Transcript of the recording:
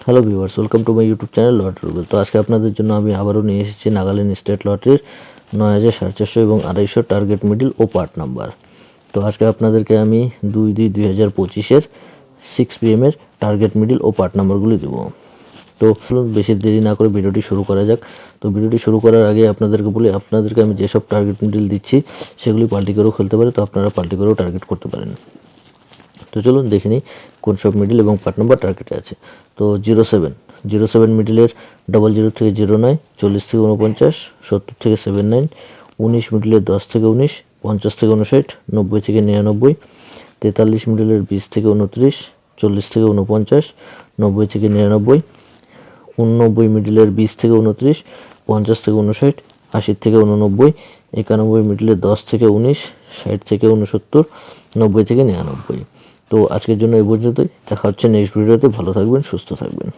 Hello viewers, welcome to my YouTube channel lottery Rubel. তো আজকে আপনাদের জন্য আমি আবারও নিয়ে এসেছি নাগাল্যান্ড স্টেট লটারির ৯,৪০০ এবং ২৫০ টার্গেট মিডল ও পার্ট নাম্বার। তো আজকে আপনাদেরকে আমি ২/২/২০২৫-এর 6 PM এর টার্গেট মিডল ও পার্ট নাম্বারগুলি দেবো। তো বেশি দেরি না করে ভিডিওটি শুরু করা যাক। তো ভিডিওটি শুরু করার আগে আপনাদেরকে বলি, আপনাদেরকে আমি যেসব টার্গেট মিডল দিচ্ছি সেগুলি পাল্টি করেও খেলতে পারে, তো আপনারা পাল্টি করেও টার্গেট করতে পারেন। তো চলুন দেখে নিই কোন সব মিডল এবং পার্ট নাম্বার টার্গেটে আছে। তো 07 মিডলের 00 থেকে 09, 40 থেকে 49, 70 থেকে 79, 19 মিডলের 10 থেকে 19, 50 থেকে 59, 90 থেকে 99, 43 মিডলের 20 থেকে 29, 40 থেকে 49, 90 থেকে 99, 89 মিডলের 20 থেকে 29, 50 থেকে 59, 80 থেকে 89, 91 মিডলের 10 থেকে 19, 60 থেকে 69, 90 থেকে 99। তো আজকের জন্য এই পর্যন্তই। দেখা হচ্ছে নেক্সট ভিডিওতে। ভালো থাকবেন, সুস্থ থাকবেন।